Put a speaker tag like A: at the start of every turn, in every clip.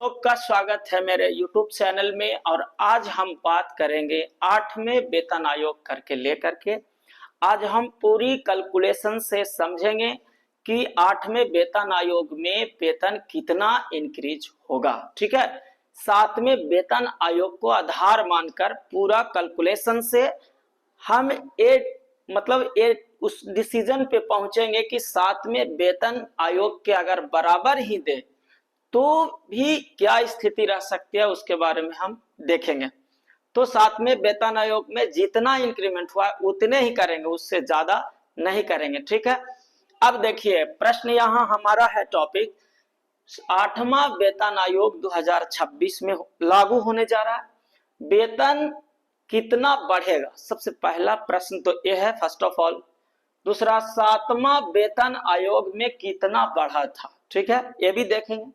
A: आपका स्वागत है मेरे YouTube चैनल में। और आज हम बात करेंगे 8वें वेतन आयोग करके लेकर के। आज हम पूरी कैलकुलेशन से समझेंगे कि 8वें वेतन आयोग में वेतन कितना इंक्रीज होगा। ठीक है, 7वें वेतन आयोग को आधार मानकर पूरा कैलकुलेशन से हम उस डिसीजन पे पहुंचेंगे कि 7वें वेतन आयोग के अगर बराबर ही दे तो भी क्या स्थिति रह सकती है, उसके बारे में हम देखेंगे। तो 7वें वेतन आयोग में जितना इंक्रीमेंट हुआ उतने ही करेंगे, उससे ज्यादा नहीं करेंगे। ठीक है, अब देखिए प्रश्न यहाँ हमारा है टॉपिक 8वां वेतन आयोग 2026 में लागू होने जा रहा है, वेतन कितना बढ़ेगा। सबसे पहला प्रश्न तो यह है फर्स्ट ऑफ ऑल। दूसरा, 7वां वेतन आयोग में कितना बढ़ा था। ठीक है, ये भी देखेंगे।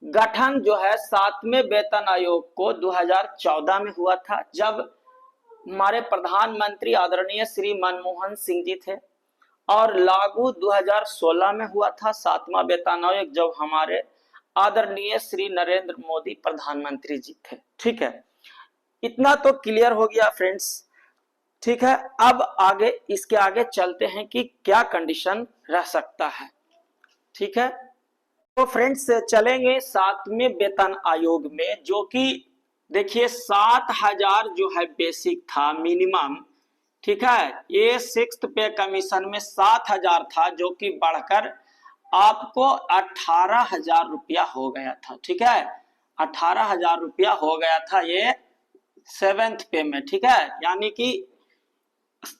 A: गठन जो है 7वें वेतन आयोग को 2014 में हुआ था, जब हमारे प्रधानमंत्री आदरणीय श्री मनमोहन सिंह जी थे, और लागू 2016 में हुआ था 7वां वेतन आयोग, जब हमारे आदरणीय श्री नरेंद्र मोदी प्रधानमंत्री जी थे। ठीक है, इतना तो क्लियर हो गया फ्रेंड्स। ठीक है, अब आगे इसके आगे चलते हैं कि क्या कंडीशन रह सकता है। ठीक है, तो फ्रेंड्स चलेंगे 7वें वेतन आयोग में, जो कि देखिए 7,000 जो है बेसिक था मिनिमम। ठीक है, ये 6th पे कमीशन में 7,000 था, जो कि बढ़कर आपको 18,000 रुपया हो गया था। ठीक है, 18,000 रुपया हो गया था ये 7th पे में। ठीक है, यानी कि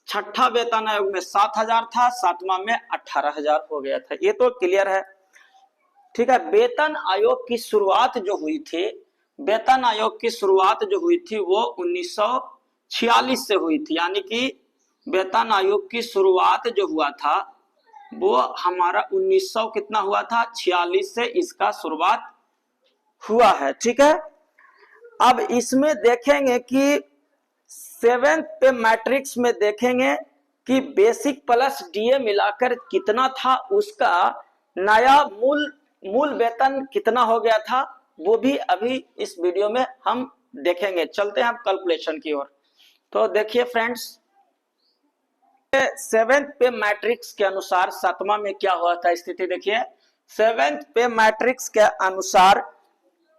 A: 6ठा वेतन आयोग में 7,000 था, 7वां में 18,000 हो गया था। ये तो क्लियर है। ठीक है, वेतन आयोग की शुरुआत जो हुई थी, वेतन आयोग की शुरुआत जो हुई थी वो 1946 से हुई थी। यानी कि वेतन आयोग की शुरुआत जो हुआ था वो हमारा 1900 कितना हुआ था, 46 से इसका शुरुआत हुआ है। ठीक है, अब इसमें देखेंगे कि 7th पे मैट्रिक्स में देखेंगे कि बेसिक प्लस डीए मिलाकर कितना था, उसका नया मूल वेतन कितना हो गया था, वो भी अभी इस वीडियो में हम देखेंगे। चलते हैं हम कैलकुलेशन की ओर। तो देखिए फ्रेंड्स, 7th पे मैट्रिक्स के अनुसार 7वां में क्या हुआ था स्थिति देखिए। 7th पे मैट्रिक्स के अनुसार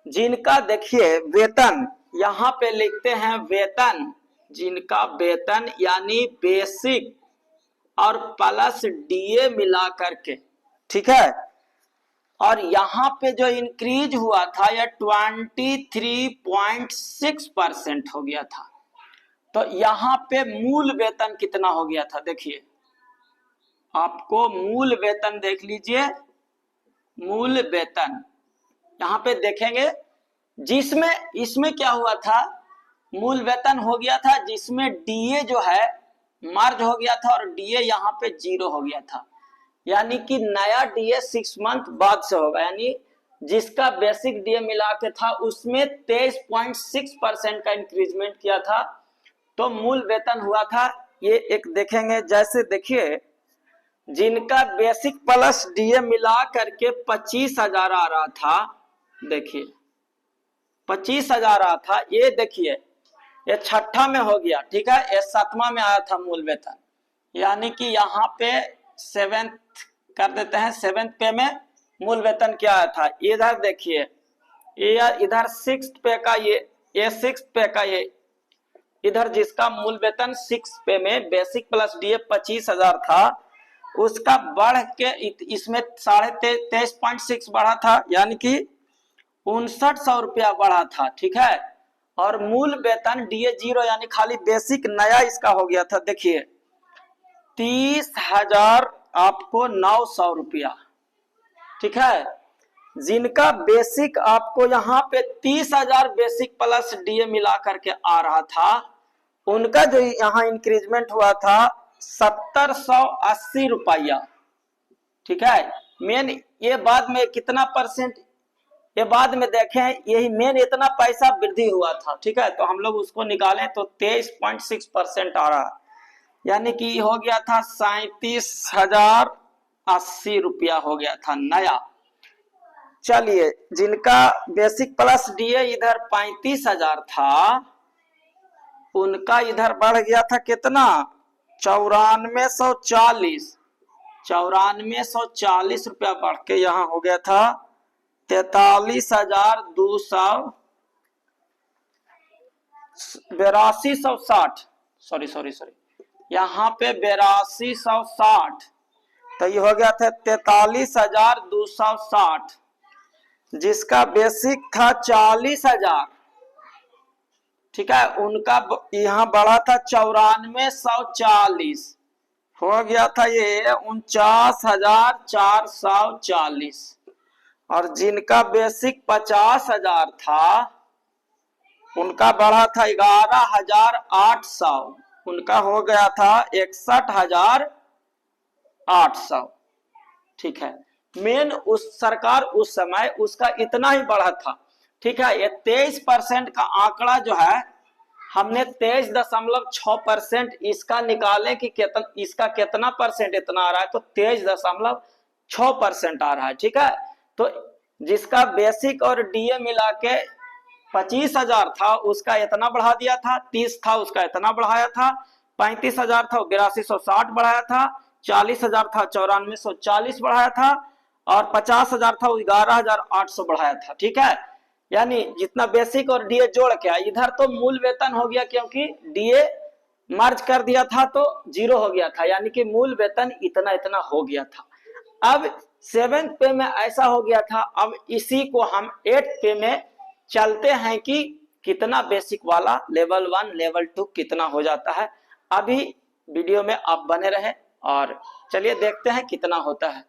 A: जिनका देखिए वेतन, यहां पे लिखते हैं वेतन, जिनका वेतन यानी बेसिक और प्लस डीए मिला करके, ठीक है, और यहाँ पे जो इंक्रीज हुआ था यह 23.6% हो गया था। तो यहाँ पे मूल वेतन कितना हो गया था देखिए, आपको मूल वेतन देख लीजिए। मूल वेतन यहाँ पे देखेंगे, जिसमें इसमें क्या हुआ था, मूल वेतन हो गया था जिसमें डीए जो है मर्ज हो गया था, और डीए यहाँ पे 0 हो गया था। यानी कि नया डीए 6 मंथ बाद से होगा, यानी जिसका बेसिक डीए मिला के था उसमें 23.6% का इंक्रीजमेंट किया था, तो मूल वेतन हुआ था ये एक देखेंगे। जैसे देखिए, जिनका बेसिक प्लस डीए मिला करके 25,000 आ रहा था, देखिए 25,000 आ था, ये देखिए ये 6ठा में हो गया। ठीक है, ये 7वां में आया था मूल वेतन, यानी कि यहाँ पे 7th कर देते हैं। 7th पे में मूल वेतन क्या आया था, इधर देखिए ये इधर 6th पे का ये 6th पे का ये इधर जिसका मूल वेतन 6 पे में बेसिक प्लस डीए 25,000 था, उसका बढ़ के इसमें 23.6 बढ़ा था, यानी कि 5,900 रुपया बढ़ा था। ठीक है, और मूल वेतन डीए 0 यानी खाली बेसिक नया इसका हो गया था, देखिए 30,000 आपको 900 रुपया। ठीक है, जिनका बेसिक आपको यहाँ पे 30,000 बेसिक प्लस डीए मिला करके आ रहा था, उनका जो यहाँ इंक्रीजमेंट हुआ था 780 रुपया। ठीक है, मेन ये बाद में कितना परसेंट, ये बाद में देखें, यही मेन इतना पैसा वृद्धि हुआ था। ठीक है, तो हम लोग उसको निकालें तो 23.6% आ रहा, यानी कि हो गया था 37,080 रुपया हो गया था नया। चलिए, जिनका बेसिक प्लस डीए इधर 35,000 था, उनका इधर बढ़ गया था कितना, 9440 रुपया बढ़ के यहाँ हो गया था 82,60, सॉरी, यहाँ पे 8260, तो ये हो गया था 43,260, जिसका बेसिक था 40,000, ठीक है, उनका यहाँ बढ़ा था 94,140, हो गया था ये 49,440, और जिनका बेसिक 50,000 था, उनका बढ़ा था 11,800, उनका हो गया था 61,800, ठीक है। मेन उस सरकार उस समय उसका इतना ही बढ़ा था, ठीक है। ये 23% का आंकड़ा जो है, हमने 23.6% इसका निकाले कि कितना, इसका कितना परसेंट इतना आ रहा है, तो 23.6% आ रहा है, ठीक है। तो जिसका बेसिक और डीए मिला के 25,000 था, उसका इतना बढ़ा दिया था, 30 था उसका इतना बढ़ाया था, 35,000 था 8260 बढ़ाया था, 40,000 था 9440 बढ़ाया था, और 50,000 था 11,800 बढ़ाया था, ठीक है। यानी जितना बेसिक और डीए जोड़ के, इधर तो मूल वेतन हो गया, क्योंकि डीए मर्ज कर दिया था तो 0 हो गया था, यानी कि मूल वेतन इतना इतना हो गया था। अब 7th पे में ऐसा हो गया था, अब इसी को हम 8th पे में चलते हैं कि कितना बेसिक वाला लेवल 1 लेवल 2 कितना हो जाता है। अभी वीडियो में आप बने रहे और चलिए देखते हैं कितना होता है।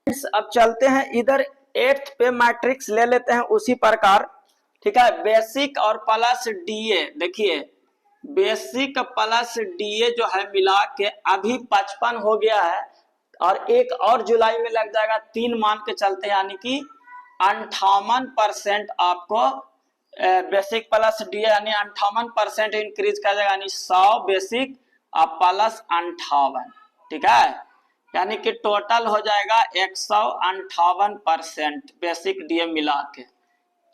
A: अब चलते हैं इधर 8th पे मैट्रिक्स ले लेते हैं उसी प्रकार, ठीक है। बेसिक और प्लस डीए, देखिए बेसिक प्लस डीए जो है मिला के अभी 55 हो गया है, और एक और जुलाई में लग जाएगा 3 मान के चलते, यानी कि 58% आपको बेसिक प्लस डीए यानी 58% इंक्रीज कर जाएगा, यानी 100 बेसिक और प्लस 58, ठीक है, यानी कि टोटल हो जाएगा 158% बेसिक डीए मिला के,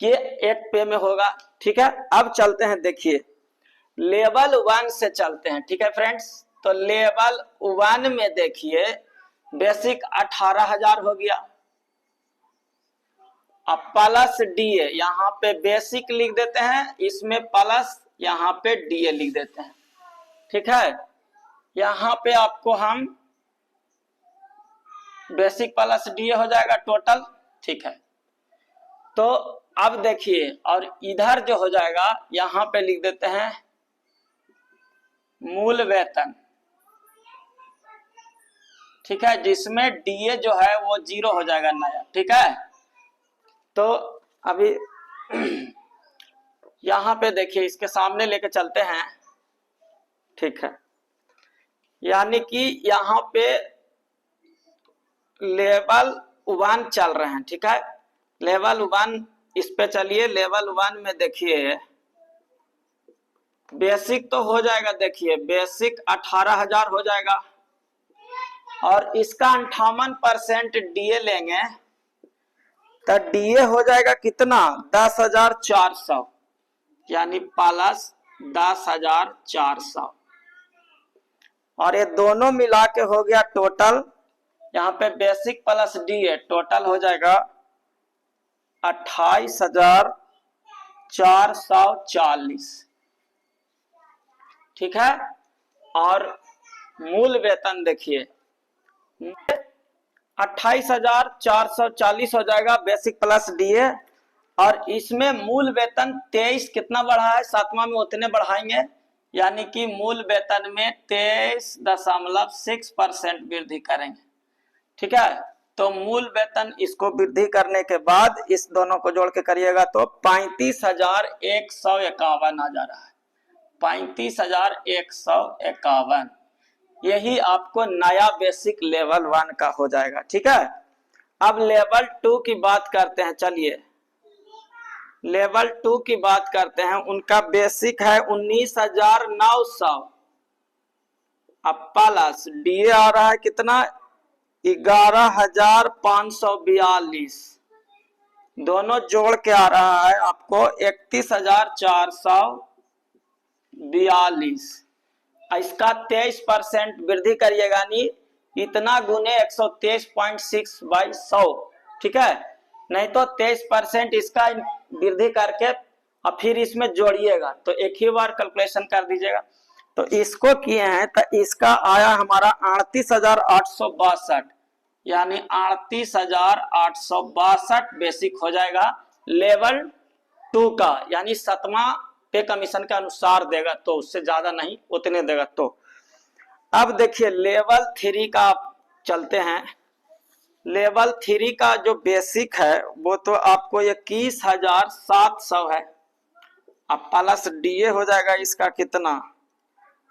A: ये 8 पे में होगा, ठीक है। अब चलते हैं, देखिए लेवल 1 से चलते हैं, ठीक है फ्रेंड्स। तो लेवल 1 में देखिए बेसिक 18,000 हो गया, अब प्लस डीए, यहाँ पे बेसिक लिख देते हैं, इसमें प्लस यहाँ पे डीए लिख देते हैं, ठीक है। यहाँ पे आपको हम बेसिक प्लस डीए हो जाएगा टोटल, ठीक है। तो अब देखिए, और इधर जो हो जाएगा यहाँ पे लिख देते हैं मूल वेतन, ठीक है, जिसमें डीए जो है वो 0 हो जाएगा नया, ठीक है। तो अभी यहाँ पे देखिए इसके सामने लेके चलते हैं, ठीक है, यानी कि यहाँ पे लेवल 1 चल रहे हैं, ठीक है। लेवल 1 इस पे चलिए, लेवल 1 में देखिए बेसिक तो हो जाएगा, देखिए बेसिक 18,000 हो जाएगा, और इसका 58% डीए लेंगे तो डीए हो जाएगा कितना, 10,400, यानी प्लस 10,400, और ये दोनों मिला के हो गया टोटल, यहाँ पे बेसिक प्लस डीए टोटल हो जाएगा 28,440, ठीक है। और मूल वेतन देखिए 28,440 हो जाएगा बेसिक प्लस डीए, और इसमें मूल वेतन 23 कितना बढ़ा है, 7वां में उतने बढ़ाएंगे, यानी कि मूल वेतन में 23.6% वृद्धि करेंगे, ठीक है। तो मूल वेतन इसको वृद्धि करने के बाद इस दोनों को जोड़ के करिएगा तो 35,151 आ जा रहा है, 35,151, यही आपको नया बेसिक लेवल 1 का हो जाएगा, ठीक है। अब लेवल 2 की बात करते हैं, चलिए लेवल 2 की बात करते हैं। उनका बेसिक है 19,900, अब प्लस डीए आ रहा है कितना, 11,542, दोनों जोड़ के आ रहा है आपको 31,442। इसका 23% वृद्धि करिएगा, यानी इतना गुने 123.6/100, ठीक है। नहीं तो 23% इसका वृद्धि करके और फिर इसमें जोड़िएगा, तो एक ही बार कैलकुलेशन कर दीजिएगा। तो इसको किए हैं तो इसका आया हमारा 38,862, यानी 38,862 बेसिक हो जाएगा लेवल 2 का, यानी 7वां पे कमीशन के अनुसार देगा, तो उससे ज्यादा नहीं, उतने देगा। तो अब देखिए लेवल 3 का चलते हैं। लेवल 3 का जो बेसिक है वो तो आपको 21,700 है। अब प्लस डीए हो जाएगा इसका कितना,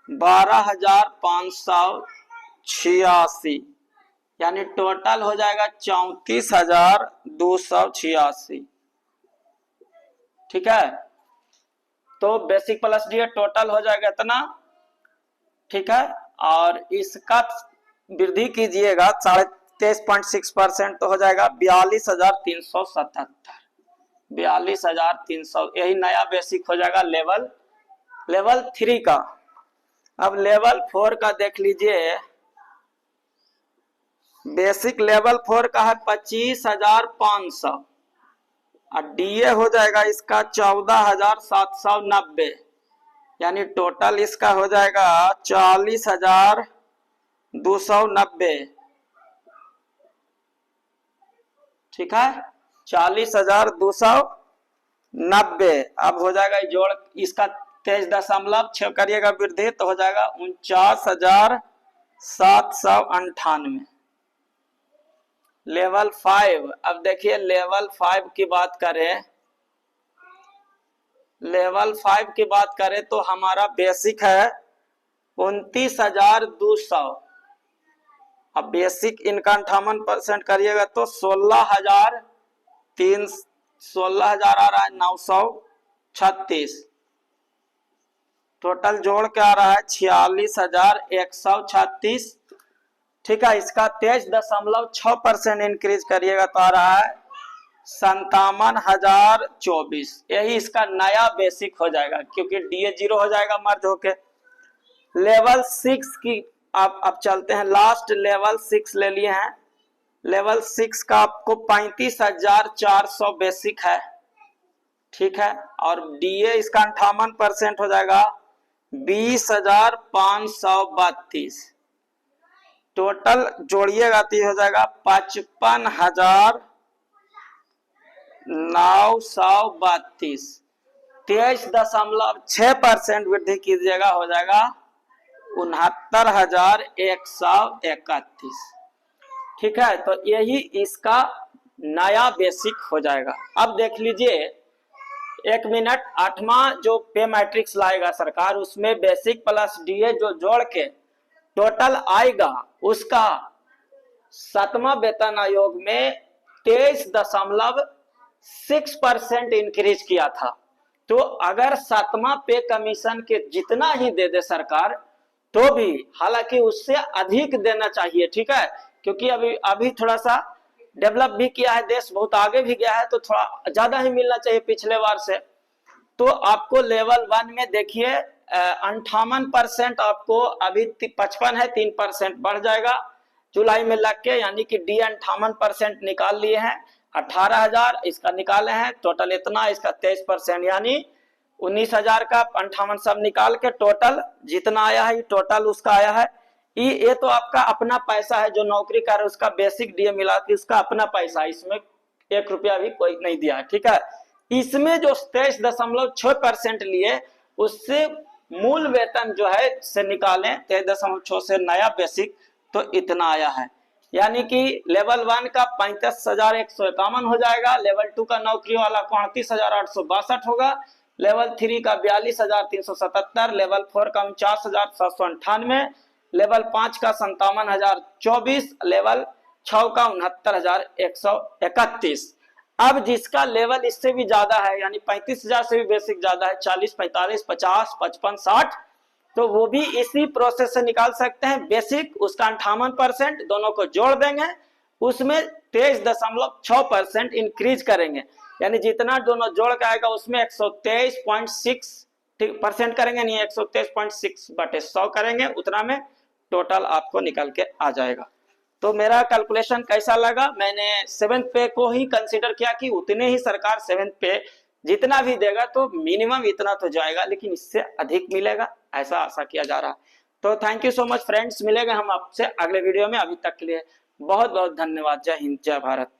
A: 12,586, यानी टोटल हो जाएगा 34,286, ठीक है। तो बेसिक प्लस डीए टोटल हो जाएगा इतना, ठीक है। और इसका वृद्धि कीजिएगा 23.6%, तो हो जाएगा 42,377, 42,300, यही नया बेसिक हो जाएगा लेवल 3 का। अब लेवल 4 का देख लीजिए। बेसिक लेवल 4 का है 25,500 और डीए हो जाएगा इसका 14,790, यानी टोटल इसका हो जाएगा 40,290, ठीक है, 40,290। अब हो जाएगा जोड़ इसका 23.6 करिएगा वृद्धि, तो हो जाएगा 49,798। लेवल 5, अब देखिए लेवल 5 की बात करें, लेवल 5 की बात करें तो हमारा बेसिक है 29,200। अब बेसिक इनका 58% करिएगा तो 16,000 आ रहा है 936, टोटल जोड़ के आ रहा है 46,136, ठीक है। इसका 23.6% इंक्रीज करिएगा तो आ रहा है 57,024, यही इसका नया बेसिक हो जाएगा, क्योंकि डीए 0 हो जाएगा मर्ज होके। लेवल 6 की आप चलते हैं, लास्ट लेवल 6 ले लिए हैं। लेवल 6 का आपको 35,400 बेसिक है, ठीक है, और डीए इसका 58% हो जाएगा 20,532, टोटल जोड़िएगा तो हो जाएगा 55,932, 23.6% वृद्धि कीजिएगा, हो जाएगा 69,131, ठीक है। तो यही इसका नया बेसिक हो जाएगा। अब देख लीजिए 1 मिनट, 8वां जो पे मैट्रिक्स लाएगा सरकार, उसमें बेसिक प्लस डीए जो जोड़ के टोटल आएगा, उसका 7वां वेतन आयोग में 23.6% इंक्रीज किया था। तो अगर 7वां पे कमीशन के जितना ही दे दे सरकार, तो भी हालांकि उससे अधिक देना चाहिए, ठीक है, क्योंकि अभी थोड़ा सा डेवलप भी किया है देश, बहुत आगे भी गया है, तो थोड़ा ज्यादा ही मिलना चाहिए पिछले बार से। तो आपको लेवल 1 में देखिए 58% आपको अभी 55 है, 3% बढ़ जाएगा जुलाई में लग के, यानी कि डी 58% निकाल लिए हैं, 18,000 इसका निकाले हैं, टोटल इतना, इसका 23%, यानी 19,000 का 58 सब निकाल के टोटल जितना आया है, टोटल उसका आया है। ये तो आपका अपना पैसा है, जो नौकरी कर रहे उसका बेसिक डीए मिला के उसका अपना पैसा, इसमें 1 रुपया भी कोई नहीं दिया है, ठीक है। इसमें जो 23.6% लिए, उससे मूल वेतन जो है से निकालें 23.6 से नया बेसिक, तो इतना आया है, यानी कि लेवल 1 का 35,151 हो जाएगा, लेवल 2 का नौकरी वाला को 38,862 होगा, लेवल 3 का 42,377, लेवल 4 का 49,798, लेवल 5 का 57,024, लेवल 6 का 69,131। अब जिसका लेवल इससे भी ज्यादा है, यानी 35,000 से भी बेसिक ज्यादा है, 40, 45, 50, 55, 60, तो वो भी इसी प्रोसेस से निकाल सकते हैं। बेसिक उसका 58%, दोनों को जोड़ देंगे, उसमें 23.6% इंक्रीज करेंगे, यानी जितना दोनों जोड़ के आएगा उसमें 123.6% करेंगे, नहीं 123.6/100 करेंगे, उतना में टोटल आपको निकल के आ जाएगा। तो मेरा कैलकुलेशन कैसा लगा, मैंने 7th पे को ही कंसीडर किया कि उतने ही सरकार 7th पे जितना भी देगा तो मिनिमम इतना तो जाएगा, लेकिन इससे अधिक मिलेगा ऐसा आशा किया जा रहा है। तो thank you so much friends, मिलेंगे हम आपसे अगले वीडियो में। अभी तक के लिए बहुत बहुत धन्यवाद। जय हिंद, जय भारत।